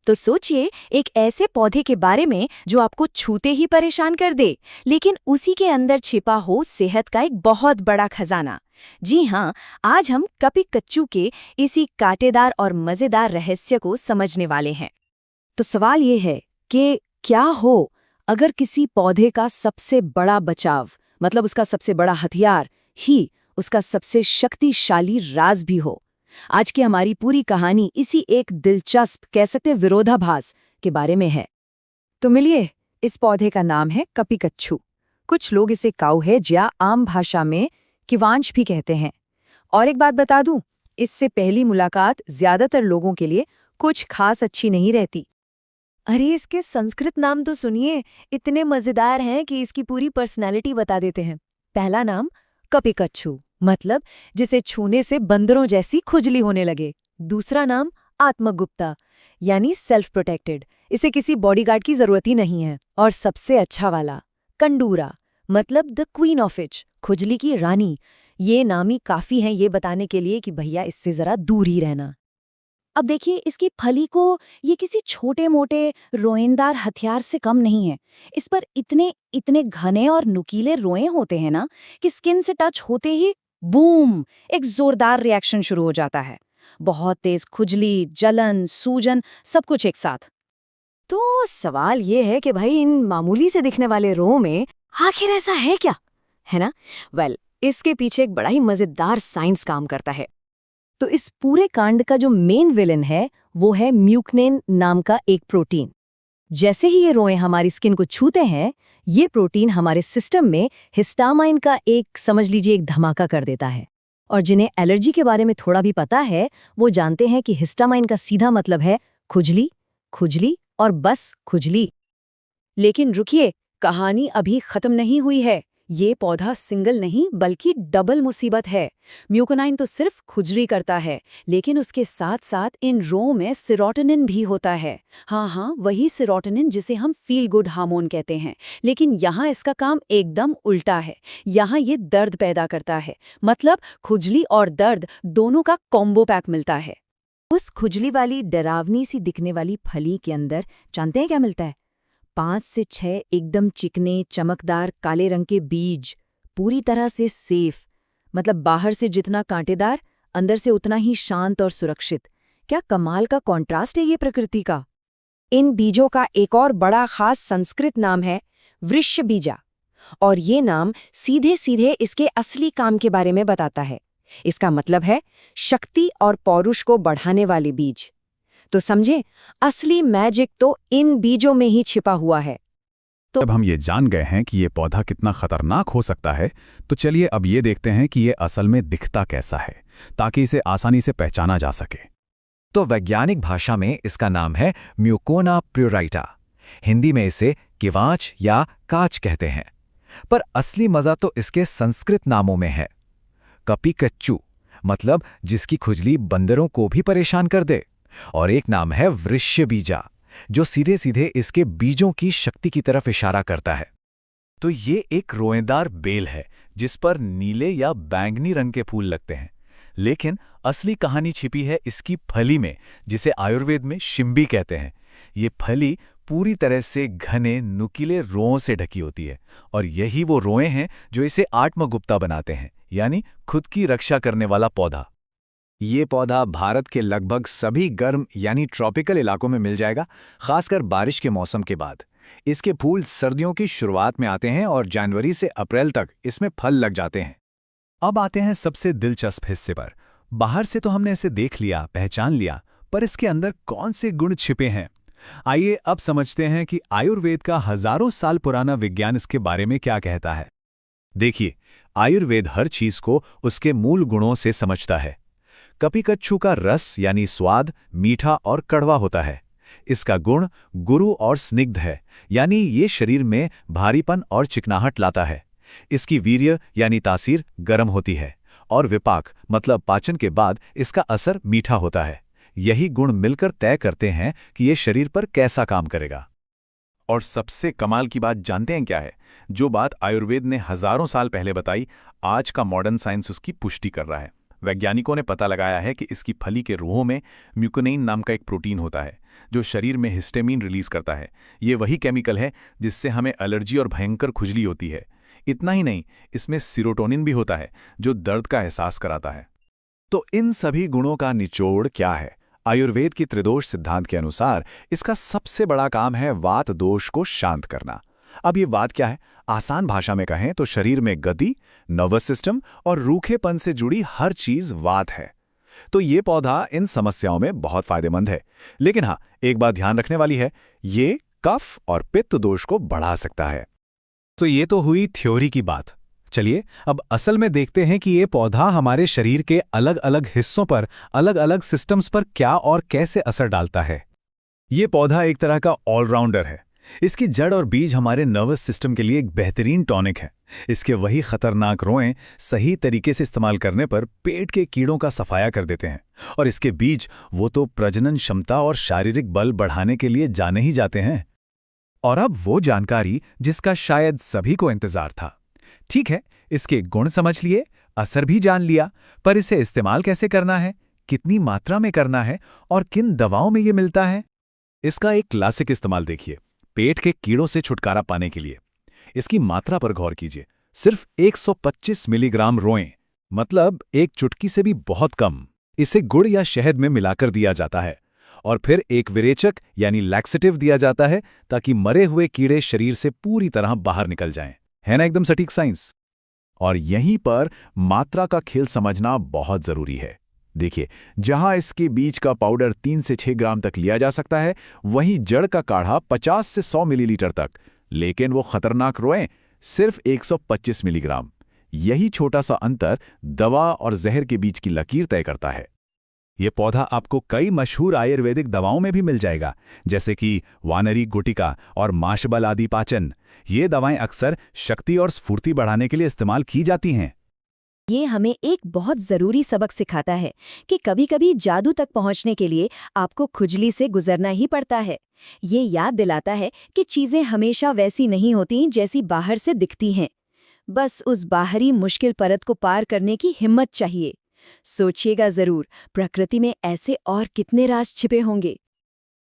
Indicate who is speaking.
Speaker 1: तो सोचिए एक ऐसे पौधे के बारे में जो आपको छूते ही परेशान कर दे, लेकिन उसी के अंदर छिपा हो सेहत का एक बहुत बड़ा खजाना। जी हाँ, आज हम कपी-कच्चू के इसी कांटेदार और मजेदार रहस्य को समझने वाले हैं।
Speaker 2: तो सवाल ये है कि क्या हो अगर किसी पौधे का सबसे बड़ा बचाव, मतलब उसका सबसे बड़ा हथियार ही उसका सबसे शक्तिशाली राज भी हो। आज की हमारी पूरी कहानी इसी एक दिलचस्प, कह सकते विरोधाभास के बारे में है। तो मिलिए, इस पौधे का नाम है कपी-कच्चू। कुछ लोग इसे काउहेज या आम भाषा में किवांच भी कहते हैं। और एक बात बता दूं, इससे पहली मुलाकात ज्यादातर लोगों के लिए कुछ खास अच्छी नहीं रहती।
Speaker 1: अरे इसके संस्कृत नाम तो सुनिए, इतने मजेदार हैं कि इसकी पूरी पर्सनैलिटी बता देते हैं। पहला नाम कपी-कच्चू, मतलब जिसे छूने से बंदरों जैसी खुजली होने लगे। दूसरा नाम आत्मगुप्ता, यानी सेल्फ प्रोटेक्टेड, इसे किसी बॉडीगार्ड की जरूरत ही नहीं है। और सबसे अच्छा वाला कंडूरा, मतलब द क्वीन ऑफ इच, खुजली की रानी। ये नाम ही काफी हैं ये बताने के लिए कि भैया इससे जरा दूर ही रहना।
Speaker 2: अब देखिए, इसकी फली को ये किसी छोटे मोटे रोएंदार हथियार से कम नहीं है। इस पर इतने इतने घने और नुकीले रोए होते हैं ना कि स्किन से टच होते ही बूम, एक जोरदार रिएक्शन शुरू हो जाता है। बहुत तेज खुजली, जलन, सूजन, सब कुछ एक साथ।
Speaker 1: तो सवाल ये है कि भाई इन मामूली से दिखने वाले रों में आखिर ऐसा है क्या, है ना? इसके पीछे एक बड़ा ही मजेदार साइंस काम करता है।
Speaker 2: तो इस पूरे कांड का जो मेन विलन है वो है म्यूकनेन नाम का एक प्रोटीन। जैसे ही ये रोए हमारी स्किन को छूते हैं, ये प्रोटीन हमारे सिस्टम में हिस्टामाइन का एक, समझ लीजिए, एक धमाका कर देता है। और जिन्हें एलर्जी के बारे में थोड़ा भी पता है वो जानते हैं कि हिस्टामाइन का सीधा मतलब है खुजली, खुजली और बस खुजली। लेकिन रुकिए, कहानी अभी खत्म नहीं हुई है। ये पौधा सिंगल नहीं बल्कि डबल मुसीबत है। म्यूकोनाइन तो सिर्फ खुजली करता है, लेकिन उसके साथ साथ इन रो में सेरोटोनिन भी होता है। हाँ, वही सेरोटोनिन जिसे हम फील गुड हार्मोन कहते हैं। लेकिन यहाँ इसका काम एकदम उल्टा है। यहाँ ये दर्द पैदा करता है, मतलब खुजली और दर्द दोनों का कॉम्बो पैक मिलता है।
Speaker 1: उस खुजली वाली डरावनी सी दिखने वाली फली के अंदर जानते हैं क्या मिलता है? 5 से 6 एकदम चिकने चमकदार काले रंग के बीज, पूरी तरह से सेफ, मतलब बाहर से जितना कांटेदार, अंदर से उतना ही शांत और सुरक्षित। क्या कमाल का कॉन्ट्रास्ट है ये प्रकृति का। इन बीजों का एक और बड़ा खास संस्कृत नाम है वृषबीजा, और ये नाम सीधे सीधे इसके असली काम के बारे में बताता है। इसका मतलब है शक्ति और पौरुष को बढ़ाने वाले बीज। तो समझे, असली मैजिक तो इन बीजों में ही छिपा हुआ है।
Speaker 3: तो जब हम ये जान गए हैं कि ये पौधा कितना खतरनाक हो सकता है, तो चलिए अब ये देखते हैं कि ये असल में दिखता कैसा है, ताकि इसे आसानी से पहचाना जा सके।
Speaker 4: तो वैज्ञानिक भाषा में इसका नाम है म्यूकोना प्यूराइटा। हिंदी में इसे किवांच या काच कहते हैं। पर असली मजा तो इसके संस्कृत नामों में है। कपी-कच्चू, मतलब जिसकी खुजली बंदरों को भी परेशान कर दे। और एक नाम है वृषबीजा, जो सीधे सीधे इसके बीजों की शक्ति की तरफ इशारा करता है।
Speaker 3: तो ये एक रोएदार बेल है जिस पर नीले या बैंगनी रंग के फूल लगते हैं। लेकिन असली कहानी छिपी है इसकी फली में, जिसे आयुर्वेद में शिंबी कहते हैं। ये फली पूरी तरह से घने नुकीले रोओं से ढकी होती है, और यही वो रोए हैं जो इसे आत्मगुप्ता बनाते हैं, यानी खुद की रक्षा करने वाला पौधा।
Speaker 4: ये पौधा भारत के लगभग सभी गर्म यानी ट्रॉपिकल इलाकों में मिल जाएगा, खासकर बारिश के मौसम के बाद। इसके फूल सर्दियों की शुरुआत में आते हैं और जनवरी से अप्रैल तक इसमें फल लग जाते हैं।
Speaker 3: अब आते हैं सबसे दिलचस्प हिस्से पर। बाहर से तो हमने इसे देख लिया, पहचान लिया, पर इसके अंदर कौन से गुण छिपे हैं? आइए अब समझते हैं कि आयुर्वेद का हजारों साल पुराना विज्ञान इसके बारे में क्या कहता है। देखिए, आयुर्वेद हर चीज को उसके मूल गुणों से समझता है। कपी-कच्चू का रस यानी स्वाद मीठा और कड़वा होता है। इसका गुण गुरु और स्निग्ध है, यानी ये शरीर में भारीपन और चिकनाहट लाता है। इसकी वीर्य यानी तासीर गर्म होती है, और विपाक मतलब पाचन के बाद इसका असर मीठा होता है। यही गुण मिलकर तय करते हैं कि ये शरीर पर कैसा काम करेगा। और सबसे कमाल की बात जानते हैं क्या है? जो बात आयुर्वेद ने हजारों साल पहले बताई, आज का मॉडर्न साइंस उसकी पुष्टि कर रहा है। वैज्ञानिकों ने पता लगाया है कि इसकी फली के रूहों में म्यूकोनेइन नाम का एक प्रोटीन होता है जो शरीर में हिस्टामिन रिलीज करता है। ये वही केमिकल है जिससे हमें एलर्जी और भयंकर खुजली होती है। इतना ही नहीं, इसमें सीरोटोनिन भी होता है जो दर्द का एहसास कराता है।
Speaker 4: तो इन सभी गुणों का निचोड़ क्या है? आयुर्वेद की त्रिदोष सिद्धांत के अनुसार इसका सबसे बड़ा काम है वात दोष को शांत करना। अब ये वात क्या है? आसान भाषा में कहें तो शरीर में गति, नर्वस सिस्टम और रूखेपन से जुड़ी हर चीज वात है। तो ये पौधा इन समस्याओं में बहुत फायदेमंद है। लेकिन हाँ, एक बात ध्यान रखने वाली है, ये कफ और पित्त दोष को बढ़ा सकता है।
Speaker 3: तो ये तो हुई थ्योरी की बात। चलिए अब असल में देखते हैं कि ये पौधा हमारे शरीर के अलग अलग हिस्सों पर, अलग अलग सिस्टम्स पर क्या और कैसे असर डालता है। ये पौधा एक तरह का ऑलराउंडर है। इसकी जड़ और बीज हमारे नर्वस सिस्टम के लिए एक बेहतरीन टॉनिक है। इसके वही खतरनाक रोएं सही तरीके से इस्तेमाल करने पर पेट के कीड़ों का सफाया कर देते हैं। और इसके बीज वो तो प्रजनन क्षमता और शारीरिक बल बढ़ाने के लिए जाने ही जाते हैं। और अब वो जानकारी जिसका शायद सभी को इंतजार था। ठीक है, इसके गुण समझ लिए, असर भी जान लिया, पर इसे इस्तेमाल कैसे करना है, कितनी मात्रा में करना है और किन दवाओं में ये मिलता है? इसका एक क्लासिक इस्तेमाल देखिए, पेट के कीड़ों से छुटकारा पाने के लिए। इसकी मात्रा पर गौर कीजिए, सिर्फ 125 मिलीग्राम रोएं, मतलब एक चुटकी से भी बहुत कम। इसे गुड़ या शहद में मिलाकर दिया जाता है और फिर एक विरेचक यानी लैक्सेटिव दिया जाता है ताकि मरे हुए कीड़े शरीर से पूरी तरह बाहर निकल जाएं। है ना एकदम सटीक साइंस? और यहीं पर मात्रा का खेल समझना बहुत जरूरी है। देखिए, जहां इसके बीज का पाउडर 3 से 6 ग्राम तक लिया जा सकता है, वहीं जड़ का काढ़ा 50 से 100 मिलीलीटर तक, लेकिन वो खतरनाक रोएं सिर्फ 125 मिलीग्राम। यही छोटा सा अंतर दवा और जहर के बीच की लकीर तय करता है। ये पौधा आपको कई मशहूर आयुर्वेदिक दवाओं में भी मिल जाएगा, जैसे कि वानरी गुटिका और माशबल आदि पाचन। ये दवाएं अक्सर शक्ति और स्फूर्ति बढ़ाने के लिए इस्तेमाल की जाती हैं।
Speaker 2: ये हमें एक बहुत ज़रूरी सबक सिखाता है कि कभी-कभी जादू तक पहुंचने के लिए आपको खुजली से गुजरना ही पड़ता है। ये याद दिलाता है कि चीज़ें हमेशा वैसी नहीं होती जैसी बाहर से दिखती हैं। बस उस बाहरी मुश्किल परत को पार करने की हिम्मत चाहिए। सोचिएगा ज़रूर, प्रकृति में ऐसे और कितने राज छिपे होंगे।